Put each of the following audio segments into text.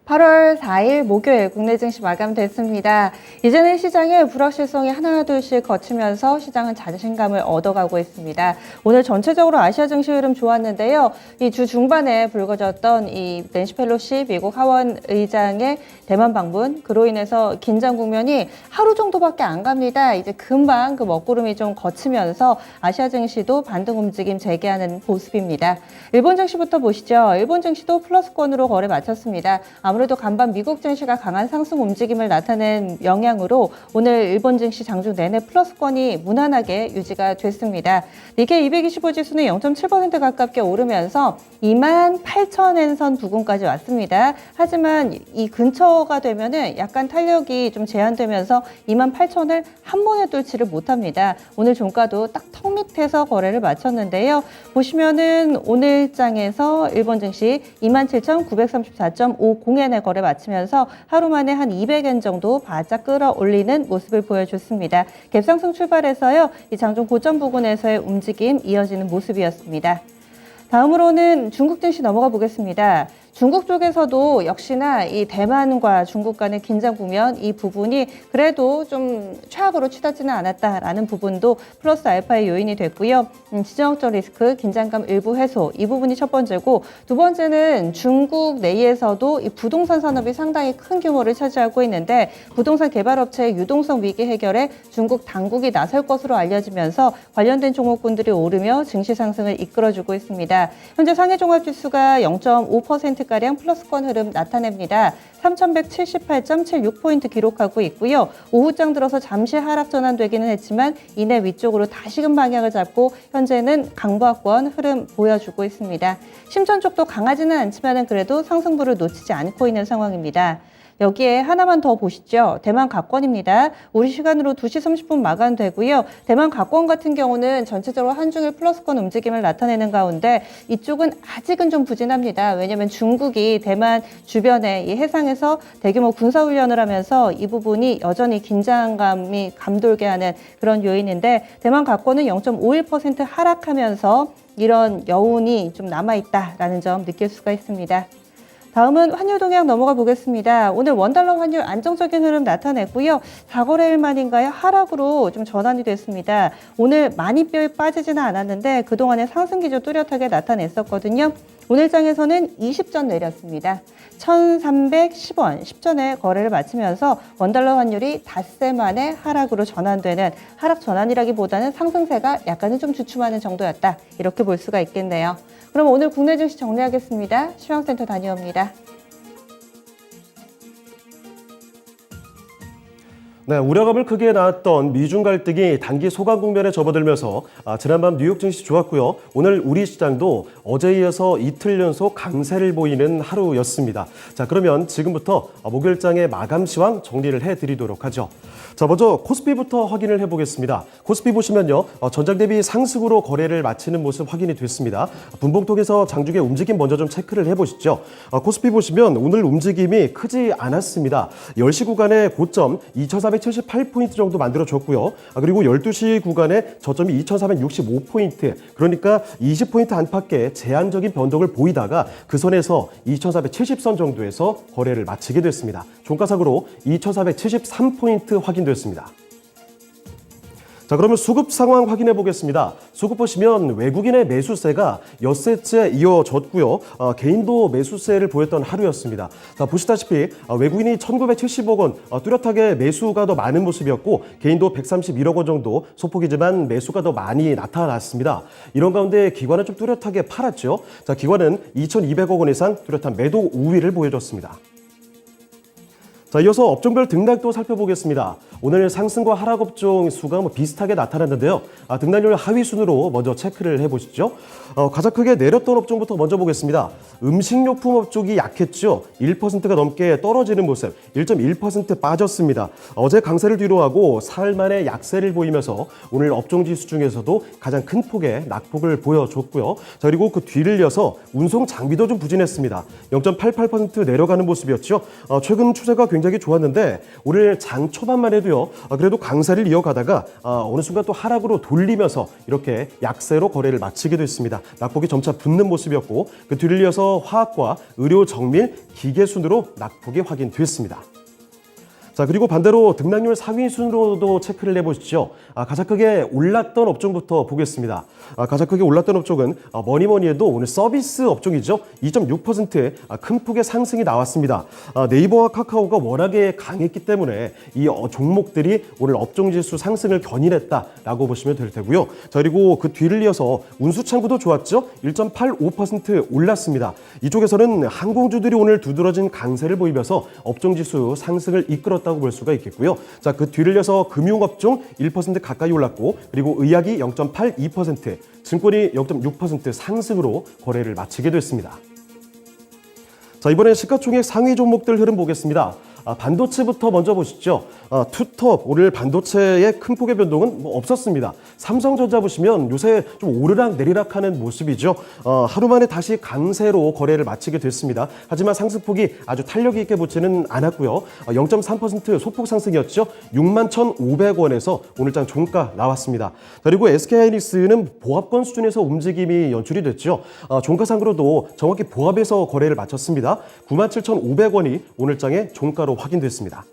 8월 4일 목요일 국내 증시 마감됐습니다. 이제는 시장의 불확실성이 하나둘씩 거치면서 시장은 자신감을 얻어가고 있습니다. 오늘 전체적으로 아시아 증시 흐름 좋았는데요. 이 주 중반에 불거졌던 이 낸시 펠로시 미국 하원 의장의 대만 방문, 그로 인해서 긴장 국면이 하루 정도밖에 안 갑니다. 이제 금방 그 먹구름이 좀 거치면서 아시아 증시도 반등 움직임 재개하는 모습입니다. 일본 증시부터 보시죠. 일본 증시도 플러스권으로 거래 마쳤습니다. 아무래도 간밤 미국 증시가 강한 상승 움직임을 나타낸 영향으로 오늘 일본 증시 장중 내내 플러스권이 무난하게 유지가 됐습니다. 니케이 225 지수는 0.7% 가깝게 오르면서 28,000엔선 부근까지 왔습니다. 하지만 이 근처가 되면은 약간 탄력이 좀 제한되면서 28,000을 한 번에 뚫지를 못합니다. 오늘 종가도 딱 턱 밑에서 거래를 마쳤는데요. 보시면은 오늘 장에서 일본 증시 27,934.50엔에 거래 마치면서 하루 만에 한 200엔 정도 바짝 끌어올리는 모습을 보여줬습니다. 갭상승 출발해서요. 이 장중 고점 부근에서의 움직임 이어지는 모습이었습니다. 다음으로는 중국 증시 넘어가 보겠습니다. 중국 쪽에서도 역시나 이 대만과 중국 간의 긴장 국면 이 부분이 그래도 좀 최악으로 치닫지는 않았다라는 부분도 플러스 알파의 요인이 됐고요. 지정학적 리스크, 긴장감 일부 해소 이 부분이 첫 번째고, 두 번째는 중국 내에서도 이 부동산 산업이 상당히 큰 규모를 차지하고 있는데 부동산 개발업체의 유동성 위기 해결에 중국 당국이 나설 것으로 알려지면서 관련된 종목군들이 오르며 증시 상승을 이끌어주고 있습니다. 현재 상해 종합지수가 0.5%가량 플러스권 흐름 나타냅니다. 3,178.76포인트 기록하고 있고요. 오후장 들어서 잠시 하락 전환되기는 했지만 이내 위쪽으로 다시금 방향을 잡고 현재는 강보합권 흐름 보여주고 있습니다. 심천 쪽도 강하지는 않지만 그래도 상승부를 놓치지 않고 있는 상황입니다. 여기에 하나만 더 보시죠. 대만 갑권입니다. 우리 시간으로 2시 30분 마감되고요. 대만 갑권 같은 경우는 전체적으로 한중일 플러스권 움직임을 나타내는 가운데 이쪽은 아직은 좀 부진합니다. 왜냐하면 중국이 대만 주변에 이 해상에서 대규모 군사훈련을 하면서 이 부분이 여전히 긴장감이 감돌게 하는 그런 요인인데, 대만 갑권은 0.51% 하락하면서 이런 여운이 좀 남아있다라는 점 느낄 수가 있습니다. 다음은 환율 동향 넘어가 보겠습니다. 오늘 원달러 환율 안정적인 흐름 나타냈고요. 4거래일 만인가요? 하락으로 좀 전환이 됐습니다. 오늘 많이 빠지지는 않았는데 그동안의 상승 기조 뚜렷하게 나타냈었거든요. 오늘 장에서는 20전 내렸습니다. 1,310원 10전에 거래를 마치면서 원달러 환율이 닷새 만에 하락으로 전환되는, 하락 전환이라기보다는 상승세가 약간은 좀 주춤하는 정도였다, 이렇게 볼 수가 있겠네요. 그럼 오늘 국내 증시 정리하겠습니다. 시황센터 다녀옵니다. 네, 우려감을 크게 낳았던 미중 갈등이 단기 소강 국면에 접어들면서 지난밤 뉴욕 증시 좋았고요. 오늘 우리 시장도 어제에 이어서 이틀 연속 강세를 보이는 하루였습니다. 자, 그러면 지금부터 목요일장의 마감 시황 정리를 해드리도록 하죠. 자, 먼저 코스피부터 확인을 해보겠습니다. 코스피 보시면요, 전장 대비 상승으로 거래를 마치는 모습 확인이 됐습니다. 분봉통에서 장중의 움직임 먼저 좀 체크를 해보시죠. 코스피 보시면 오늘 움직임이 크지 않았습니다. 10시 구간의 고점 2,478포인트 정도 만들어줬고요. 그리고 12시 구간에 저점이 2,465포인트, 그러니까 20포인트 안팎의 제한적인 변동을 보이다가 그 선에서 2,470선 정도에서 거래를 마치게 됐습니다. 종가상으로 2,473포인트 확인됐습니다. 자, 그러면 수급 상황 확인해 보겠습니다. 수급 보시면 외국인의 매수세가 엿새째 이어졌고요. 개인도 매수세를 보였던 하루였습니다. 자, 보시다시피 외국인이 1,970억 원 뚜렷하게 매수가 더 많은 모습이었고, 개인도 131억 원 정도 소폭이지만 매수가 더 많이 나타났습니다. 이런 가운데 기관은 좀 뚜렷하게 팔았죠. 자, 기관은 2,200억 원 이상 뚜렷한 매도 우위를 보여줬습니다. 자, 이어서 업종별 등락도 살펴보겠습니다. 오늘 상승과 하락 업종 수가 비슷하게 나타났는데요. 등락률 하위 순으로 먼저 체크를 해보시죠. 가장 크게 내렸던 업종부터 먼저 보겠습니다. 음식료품 업종이 약했죠. 1%가 넘게 떨어지는 모습, 1.1% 빠졌습니다. 어제 강세를 뒤로하고 사흘 만에 약세를 보이면서 오늘 업종 지수 중에서도 가장 큰 폭의 낙폭을 보여줬고요. 자, 그리고 그 뒤를 이어서 운송 장비도 좀 부진했습니다. 0.88% 내려가는 모습이었죠. 최근 추세가 굉장히 굉장히 좋았는데 오늘 장 초반만 해도요. 그래도 강세를 이어가다가 어느 순간 또 하락으로 돌리면서 이렇게 약세로 거래를 마치게 됐습니다. 낙폭이 점차 붙는 모습이었고 그 뒤를 이어서 화학과 의료, 정밀, 기계 순으로 낙폭이 확인됐습니다. 자, 그리고 반대로 등락률 상위 순으로도 체크를 해보시죠. 가장 크게 올랐던 업종부터 보겠습니다. 가장 크게 올랐던 업종은 뭐니 해도 오늘 서비스 업종이죠. 2.6%의 큰 폭의 상승이 나왔습니다. 네이버와 카카오가 워낙에 강했기 때문에 이 종목들이 오늘 업종지수 상승을 견인했다라고 보시면 될 테고요. 자, 그리고 그 뒤를 이어서 운수창구도 좋았죠. 1.85% 올랐습니다. 이쪽에서는 항공주들이 오늘 두드러진 강세를 보이면서 업종지수 상승을 이끌었다고 볼 수가 있겠고요. 자, 그 뒤를 이어서 금융업종 1% 가까이 올랐고 그리고 의학이 0.82%, 증권이 0.6% 상승으로 거래를 마치게 됐습니다. 자, 이번엔 시가총액 상위 종목들 흐름 보겠습니다. 반도체부터 먼저 보시죠. 투톱, 오늘 반도체의 큰 폭의 변동은 없었습니다. 삼성전자 보시면 요새 좀 오르락 내리락 하는 모습이죠. 하루 만에 다시 강세로 거래를 마치게 됐습니다. 하지만 상승폭이 아주 탄력이 있게 보지는 않았고요. 0.3% 소폭 상승이었죠. 61,500원에서 오늘장 종가 나왔습니다. 그리고 SK하이닉스는 보합권 수준에서 움직임이 연출이 됐죠. 종가상으로도 정확히 보합에서 거래를 마쳤습니다. 97,500원이 오늘장의 종가로 확인됐습니다.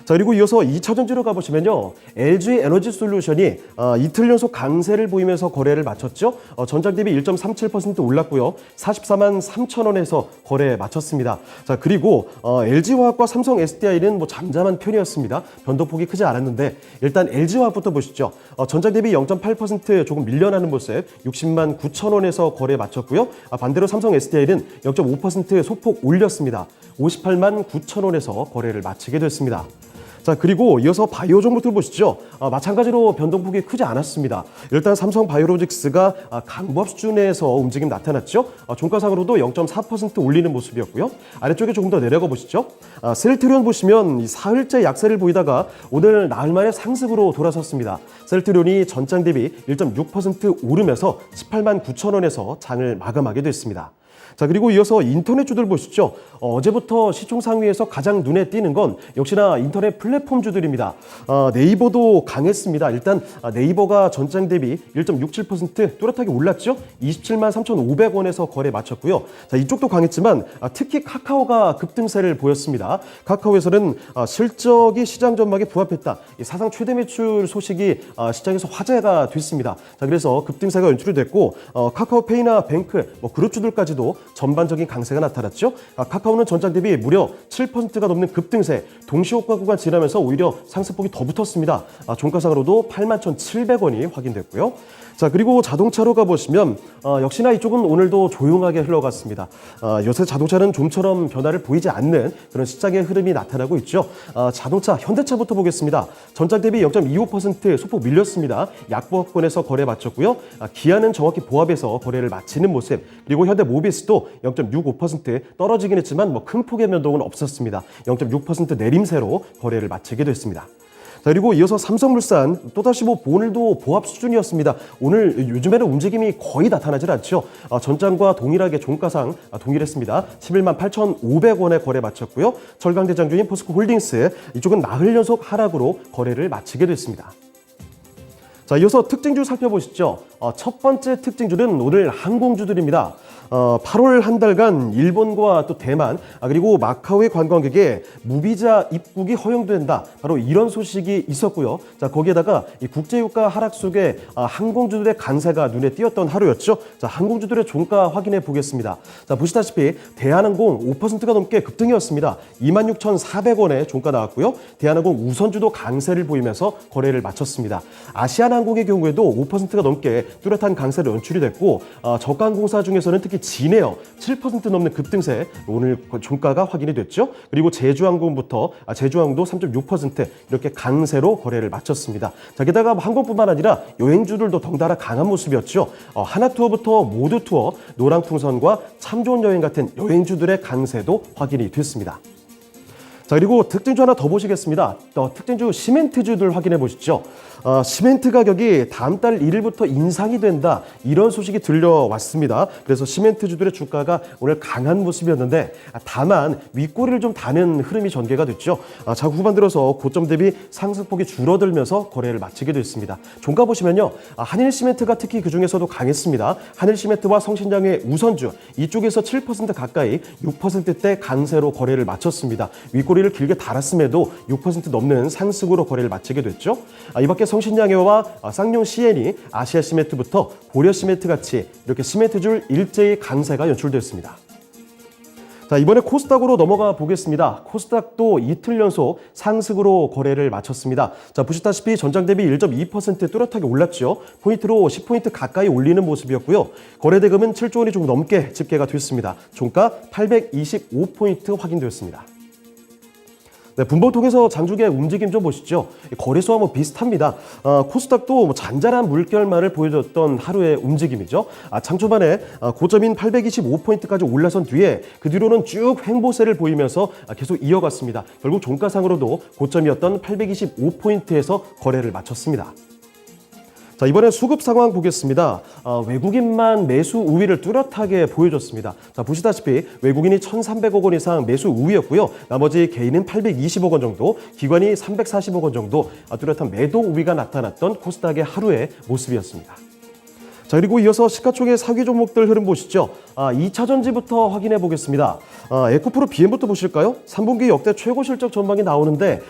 자, 그리고 이어서 2차전지로 가보시면요. LG 에너지 솔루션이 이틀 연속 강세를 보이면서 거래를 마쳤죠. 전장 대비 1.37% 올랐고요. 44만 3천 원에서 거래 마쳤습니다. 자, 그리고 LG화학과 삼성 SDI는 뭐 잠잠한 편이었습니다. 변동폭이 크지 않았는데 일단 LG화학부터 보시죠. 전장 대비 0.8% 조금 밀려나는 모습 60만 9천 원에서 거래 마쳤고요. 반대로 삼성 SDI는 0.5% 소폭 올렸습니다. 58만 9천 원에서 거래를 마치게 됐습니다. 자, 그리고 이어서 바이오 종목들 보시죠. 마찬가지로 변동폭이 크지 않았습니다. 일단 삼성 바이오로직스가 강보합 수준에서 움직임 나타났죠. 종가상으로도 0.4% 올리는 모습이었고요. 아래쪽에 조금 더 내려가 보시죠. 셀트리온 보시면 이 사흘째 약세를 보이다가 오늘 나흘 만에 상승으로 돌아섰습니다. 셀트리온이 전장 대비 1.6% 오르면서 18만 9천 원에서 장을 마감하게 됐습니다. 자, 그리고 이어서 인터넷주들 보시죠. 어제부터 시총 상위에서 가장 눈에 띄는 건 역시나 인터넷 플랫폼주들입니다. 네이버도 강했습니다. 일단 네이버가 전장 대비 1.67% 뚜렷하게 올랐죠. 27만 3,500원에서 거래 마쳤고요. 자, 이쪽도 강했지만 특히 카카오가 급등세를 보였습니다. 카카오에서는 실적이 시장 전망에 부합했다. 사상 최대 매출 소식이 시장에서 화제가 됐습니다. 자, 그래서 급등세가 연출이 됐고 카카오페이나 뱅크, 그룹주들까지도 전반적인 강세가 나타났죠. 카카오는 전장 대비 무려 7%가 넘는 급등세, 동시효과 구간 지나면서 오히려 상승폭이 더 붙었습니다. 종가상으로도 81,700원이 확인됐고요. 자, 그리고 자동차로 가보시면 역시나 이쪽은 오늘도 조용하게 흘러갔습니다. 요새 자동차는 좀처럼 변화를 보이지 않는 그런 시장의 흐름이 나타나고 있죠. 자동차, 현대차부터 보겠습니다. 전장 대비 0.25% 소폭 밀렸습니다. 약보합권에서 거래 마쳤고요. 기아는 정확히 보합에서 거래를 마치는 모습, 그리고 현대모비스도 0.65% 떨어지긴 했지만 큰 폭의 변동은 없었습니다. 0.6% 내림세로 거래를 마치게 됐습니다. 자, 그리고 이어서 삼성물산 또다시 오늘도 보합 수준이었습니다. 오늘 요즘에는 움직임이 거의 나타나질 않죠. 전장과 동일하게 종가상 동일했습니다. 11만 8,500원에 거래 마쳤고요. 철강대장주인 포스코홀딩스 이쪽은 나흘 연속 하락으로 거래를 마치게 됐습니다. 자, 이어서 특징주 살펴보시죠. 첫 번째 특징주는 오늘 항공주들입니다. 8월 한 달간 일본과 또 대만 그리고 마카오의 관광객에 무비자 입국이 허용된다. 바로 이런 소식이 있었고요. 자, 거기에다가 이 국제유가 하락 속에 항공주들의 강세가 눈에 띄었던 하루였죠. 자, 항공주들의 종가 확인해 보겠습니다. 자, 보시다시피 대한항공 5%가 넘게 급등이었습니다. 26,400원에 종가 나왔고요. 대한항공 우선주도 강세를 보이면서 거래를 마쳤습니다. 아시아나항공의 경우에도 5%가 넘게 뚜렷한 강세를 연출이 됐고 저가항공사 중에서는 특히 진에어 7% 넘는 급등세 오늘 종가가 확인이 됐죠. 그리고 제주항공도 3.6% 이렇게 강세로 거래를 마쳤습니다. 자, 게다가 항공뿐만 아니라 여행주들도 덩달아 강한 모습이었죠. 하나투어부터 모두투어, 노랑풍선과 참 좋은 여행 같은 여행주들의 강세도 확인이 됐습니다. 자, 그리고 특징주 하나 더 보시겠습니다. 특징주 시멘트주들 확인해 보시죠. 시멘트 가격이 다음 달 1일부터 인상이 된다. 이런 소식이 들려왔습니다. 그래서 시멘트주들의 주가가 오늘 강한 모습이었는데 다만 윗꼬리를 좀 다는 흐름이 전개가 됐죠. 자, 후반 들어서 고점 대비 상승폭이 줄어들면서 거래를 마치게 됐습니다. 종가 보시면요. 한일시멘트가 특히 그중에서도 강했습니다. 한일시멘트와 성신양의 우선주 이쪽에서 7% 가까이 6%대 강세로 거래를 마쳤습니다. 윗꼬리를 길게 달았음에도 6% 넘는 상승으로 거래를 마치게 됐죠. 이 밖에 성신양해와 쌍용 CN이 아시아시멘트부터 고려시멘트 같이 이렇게 시멘트줄 일제히 강세가 연출됐습니다. 자, 이번에 코스닥으로 넘어가 보겠습니다. 코스닥도 이틀 연속 상승으로 거래를 마쳤습니다. 자, 보시다시피 전장 대비 1.2% 뚜렷하게 올랐죠. 포인트로 10포인트 가까이 올리는 모습이었고요. 거래대금은 7조 원이 조금 넘게 집계가 됐습니다. 종가 825포인트 확인되었습니다. 네, 분봉 통해서 장중의 움직임 좀 보시죠. 거래소와 비슷합니다. 코스닥도 잔잔한 물결만을 보여줬던 하루의 움직임이죠. 장 초반에 고점인 825포인트까지 올라선 뒤에 그 뒤로는 쭉 횡보세를 보이면서 계속 이어갔습니다. 결국 종가상으로도 고점이었던 825포인트에서 거래를 마쳤습니다. 자, 이번엔 수급 상황 보겠습니다. 외국인만 매수 우위를 뚜렷하게 보여줬습니다. 자, 보시다시피 외국인이 1,300억 원 이상 매수 우위였고요. 나머지 개인은 820억 원 정도, 기관이 340억 원 정도 뚜렷한 매도 우위가 나타났던 코스닥의 하루의 모습이었습니다. 자, 그리고 이어서 시가총액 사기 종목들 흐름 보시죠. 2차전지부터 확인해 보겠습니다. 에코프로 BM부터 보실까요? 3분기 역대 최고 실적 전망이 나오는데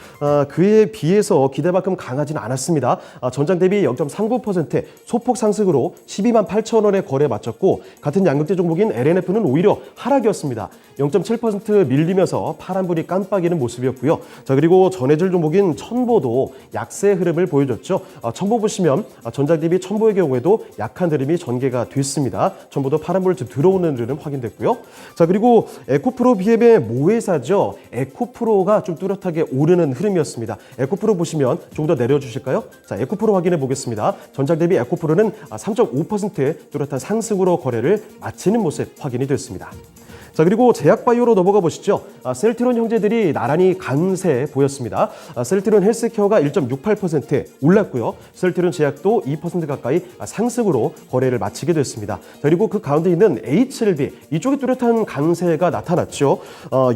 그에 비해서 기대만큼 강하진 않았습니다. 전장 대비 0.39% 소폭 상승으로 12만 8천 원에 거래 마쳤고 같은 양극재 종목인 LNF는 오히려 하락이었습니다. 0.7% 밀리면서 파란불이 깜빡이는 모습이었고요. 자, 그리고 전해질 종목인 첨보도 약세 흐름을 보여줬죠. 첨보 보시면 전장 대비 첨보의 경우에도 약한 흐름이 전개가 됐습니다. 첨보도 파란불 들어오는 흐름 확인됐고요. 자, 그리고 에코프로 BM의 모회사죠. 에코프로가 좀 뚜렷하게 오르는 흐름이었습니다. 에코프로 보시면 좀 더 내려주실까요? 자, 에코프로 확인해 보겠습니다. 전장 대비 에코프로는 3.5% 뚜렷한 상승으로 거래를 마치는 모습 확인이 됐습니다. 자, 그리고 제약바이오로 넘어가 보시죠. 셀트리온 형제들이 나란히 강세 보였습니다. 셀트리온 헬스케어가 1.68% 올랐고요. 셀트리온 제약도 2% 가까이 상승으로 거래를 마치게 됐습니다. 자, 그리고 그 가운데 있는 HLB 이쪽에 뚜렷한 강세가 나타났죠.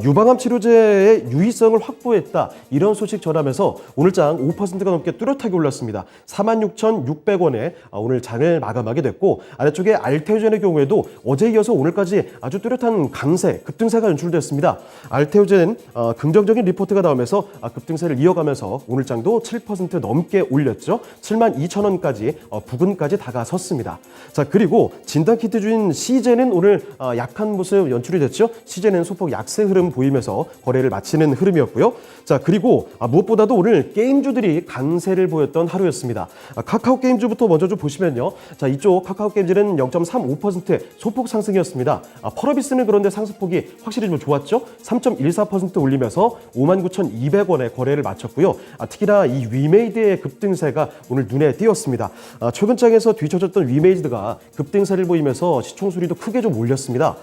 유방암 치료제의 유의성을 확보했다. 이런 소식 전하면서 오늘장 5%가 넘게 뚜렷하게 올랐습니다. 46,600원에 오늘 장을 마감하게 됐고 아래쪽에 알테오젠의 경우에도 어제 이어서 오늘까지 아주 뚜렷한 강세, 급등세가 연출됐습니다. 알테오젠 긍정적인 리포트가 나오면서 급등세를 이어가면서 오늘장도 7% 넘게 올렸죠. 72,000원까지 부근까지 다가섰습니다. 자, 그리고 진단키트주인 시젠은 오늘 약한 모습 연출이 됐죠. 시젠은 소폭 약세 흐름 보이면서 거래를 마치는 흐름이었고요. 자, 그리고 무엇보다도 오늘 게임주들이 강세를 보였던 하루였습니다. 카카오 게임주부터 먼저 좀 보시면요. 자, 이쪽 카카오 게임즈는 0.35% 소폭 상승이었습니다. 펄어비스는 그런데 상승폭이 확실히 좀 좋았죠. 3.14% 올리면서 59,200원에 거래를 마쳤고요. 특히나 이 위메이드의 급등세가 오늘 눈에 띄었습니다. 최근 장에서 뒤처졌던 위메이드가 급등세를 보이면서 시총수리도 크게 좀 올렸습니다.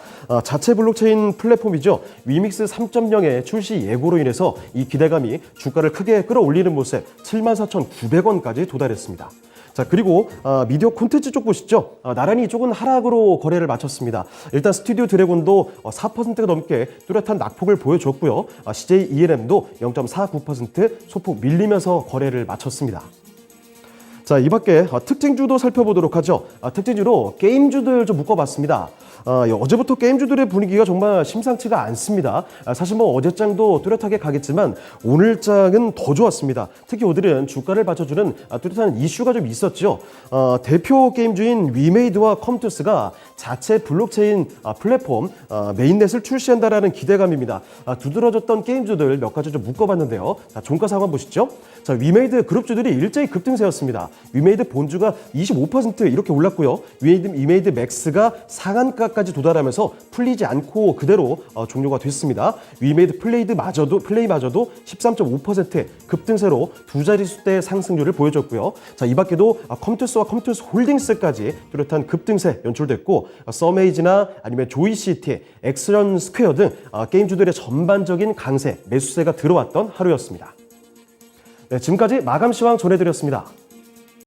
자체 블록체인 플랫폼이죠. 위믹스 3.0의 출시 예고로 인해서 이 기대감이 주가를 크게 끌어올리는 모습 74,900원까지 도달했습니다. 자, 그리고 미디어 콘텐츠 쪽 보시죠. 나란히 이쪽은 하락으로 거래를 마쳤습니다. 일단 스튜디오 드래곤도 4%가 넘게 뚜렷한 낙폭을 보여줬고요. CJ ENM도 0.49% 소폭 밀리면서 거래를 마쳤습니다. 자, 이 밖에 특징주도 살펴보도록 하죠. 특징주로 게임주들 좀 묶어봤습니다. 어제부터 게임주들의 분위기가 정말 심상치가 않습니다. 사실 어제장도 뚜렷하게 가겠지만 오늘장은 더 좋았습니다. 특히 오늘은 주가를 받쳐주는 뚜렷한 이슈가 좀 있었죠. 대표 게임주인 위메이드와 컴투스가 자체 블록체인 플랫폼 메인넷을 출시한다라는 기대감입니다. 두드러졌던 게임주들 몇 가지 좀 묶어봤는데요. 자, 종가 상황 보시죠. 자, 위메이드 그룹주들이 일제히 급등세였습니다. 위메이드 본주가 25% 이렇게 올랐고요. 위메이드 맥스가 상한가까지 도달하면서 풀리지 않고 그대로 종료가 됐습니다. 위메이드 플레이마저도 13.5% 급등세로 두 자릿수대 상승률을 보여줬고요. 자, 이 밖에도 컴투스와 컴투스 홀딩스까지 뚜렷한 급등세 연출됐고, 서메이지나 아니면 조이시티, 엑스런 스퀘어 등 게임주들의 전반적인 강세, 매수세가 들어왔던 하루였습니다. 네, 지금까지 마감시황 전해드렸습니다.